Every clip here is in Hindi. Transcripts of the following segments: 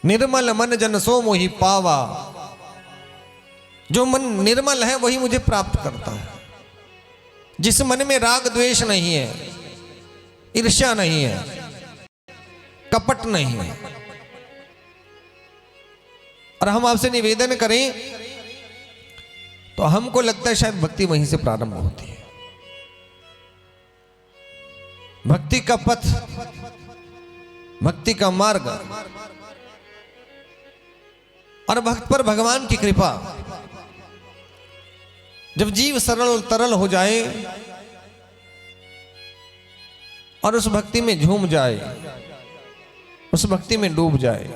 निर्मल मन जन सो मोहि पावा। जो मन निर्मल है वही मुझे प्राप्त करता है। जिस मन में राग द्वेष नहीं है, ईर्ष्या नहीं है, कपट नहीं है। और हम आपसे निवेदन करें तो हमको लगता है शायद भक्ति वहीं से प्रारंभ होती है। भक्ति का पथ, भक्ति का मार्ग और भक्त पर भगवान की कृपा। जब जीव सरल तरल हो जाए और उस भक्ति में झूम जाए, उस भक्ति में डूब जाए,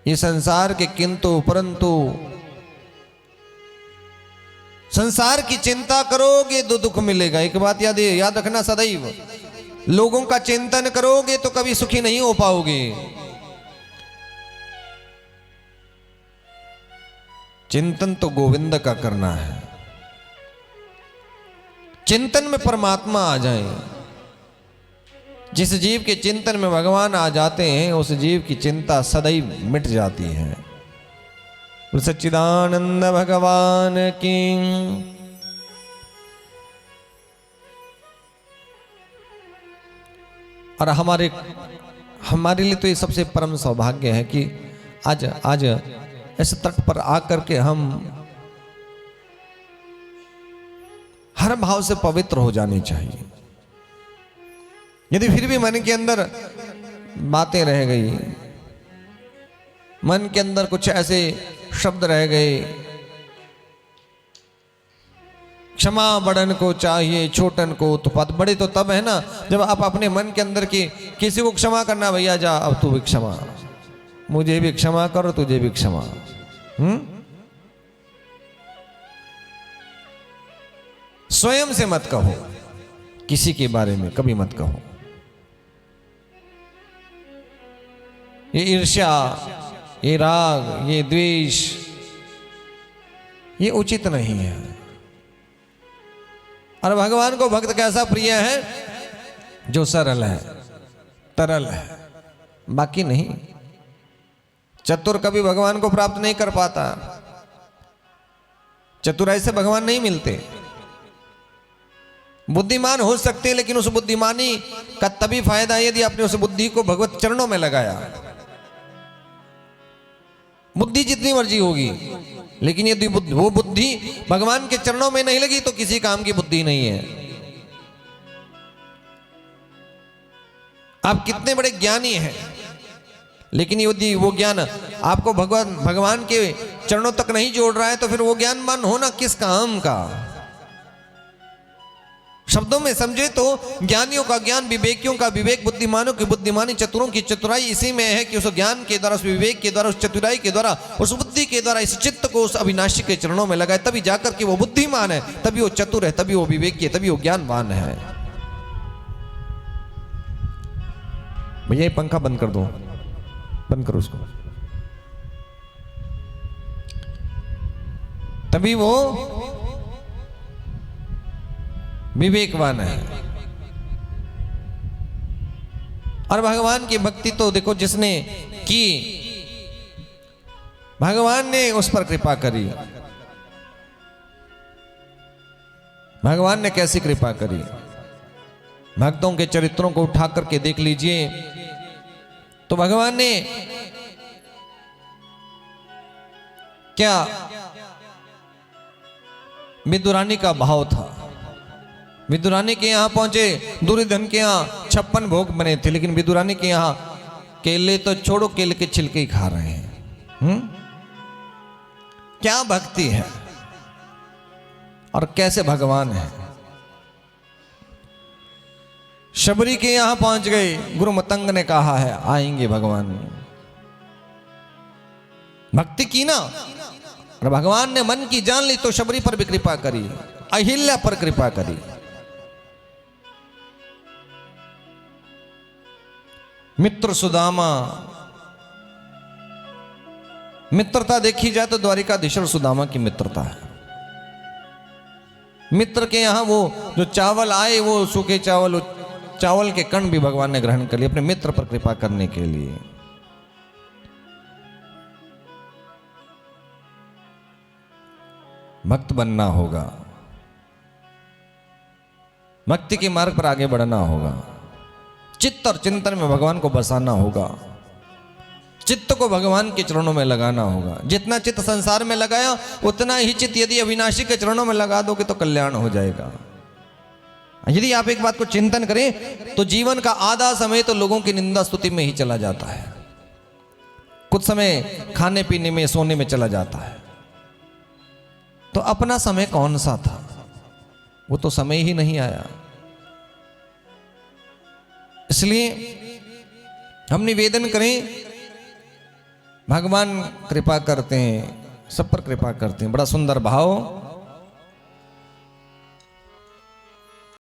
ये संसार के किंतु परंतु, संसार की चिंता करोगे तो दुख मिलेगा। एक बात याद रखना सदैव, लोगों का चिंतन करोगे तो कभी सुखी नहीं हो पाओगे। चिंतन तो गोविंद का करना है। चिंतन में परमात्मा आ जाए। जिस जीव के चिंतन में भगवान आ जाते हैं उस जीव की चिंता सदैव मिट जाती है। सच्चिदानंद भगवान की। और हमारे लिए तो ये सबसे परम सौभाग्य है कि आज इस तट पर आकर के हम हर भाव से पवित्र हो जाने चाहिए। यदि फिर भी मन के अंदर बातें रह गई, मन के अंदर कुछ ऐसे शब्द रह गए, क्षमा बड़न को चाहिए छोटन को उत्पात। बड़े तो तब है ना जब आप अपने मन के अंदर की किसी को क्षमा करना, भैया जा अब तू भी क्षमा, मुझे भी क्षमा करो, तुझे भी क्षमा। स्वयं से मत कहो, किसी के बारे में कभी मत कहो। ये ईर्ष्या, ये राग, ये द्वेष, ये उचित नहीं है। और भगवान को भक्त कैसा प्रिय है? जो सरल है, तरल है, बाकी नहीं। चतुर कभी भगवान को प्राप्त नहीं कर पाता। चतुराई से भगवान नहीं मिलते। बुद्धिमान हो सकते हैं लेकिन उस बुद्धिमानी का तभी फायदा यदि आपने उस बुद्धि को भगवत चरणों में लगाया। बुद्धि जितनी मर्जी होगी लेकिन यदि वो बुद्धि भगवान के चरणों में नहीं लगी तो किसी काम की बुद्धि नहीं है। आप कितने बड़े ज्ञानी हैं लेकिन यदि वो ज्ञान आपको भगवान के चरणों तक नहीं जोड़ रहा है तो फिर वो ज्ञानवान होना किस काम का? शब्दों में समझे तो ज्ञानियों का ज्ञान, विवेकियों का विवेक, बुद्धिमानों की बुद्धिमानी, चतुरों की चतुराई इसी में है कि उस ज्ञान के द्वारा, उस विवेक के द्वारा, उस चतुराई के द्वारा, उस बुद्धि के द्वारा इस चित्त को उस अविनाशी के चरणों में लगाए, तभी जाकर के वो बुद्धिमान है, तभी वो चतुर है, तभी वो विवेकी है, तभी वो ज्ञानवान है। भैया ये पंखा बंद कर दो, बंद करो उसको, तभी वो विवेकवान है। और भगवान की भक्ति तो देखो जिसने की, भगवान ने उस पर कृपा करी। भगवान ने कैसी कृपा करी? भक्तों के चरित्रों को उठा करके देख लीजिए तो भगवान ने क्या विदुरानी का भाव था। विदुरानी के यहां पहुंचे, दुर्योधन के यहां 56 भोग बने थे लेकिन विदुरानी के यहां केले तो छोड़ो, केले के छिलके ही खा रहे हैं। क्या भक्ति है और कैसे भगवान है। शबरी के यहां पहुंच गए, गुरु मतंग ने कहा है आएंगे भगवान। भक्ति की ना और भगवान ने मन की जान ली तो शबरी पर भी कृपा करी, अहिल्या पर कृपा करी। मित्र सुदामा, मित्रता देखी जाए तो द्वारिकाधीश्वर सुदामा की मित्रता है। मित्र के यहां वो जो चावल आए वो सूखे चावल चावल के कण भी भगवान ने ग्रहण कर लिए अपने मित्र पर कृपा करने के लिए। भक्त बनना होगा, भक्ति के मार्ग पर आगे बढ़ना होगा, चित्त और चिंतन में भगवान को बसाना होगा, चित्त को भगवान के चरणों में लगाना होगा। जितना चित्त संसार में लगाया उतना ही चित्त यदि अविनाशी के चरणों में लगा दोगे तो कल्याण हो जाएगा। यदि आप एक बात को चिंतन करें तो जीवन का आधा समय तो लोगों की निंदा स्तुति में ही चला जाता है, कुछ समय खाने पीने में सोने में चला जाता है। तो अपना समय कौन सा था? वो तो समय ही नहीं आया। इसलिए हम निवेदन करें, भगवान कृपा करते हैं, सब पर कृपा करते हैं। बड़ा सुंदर भाव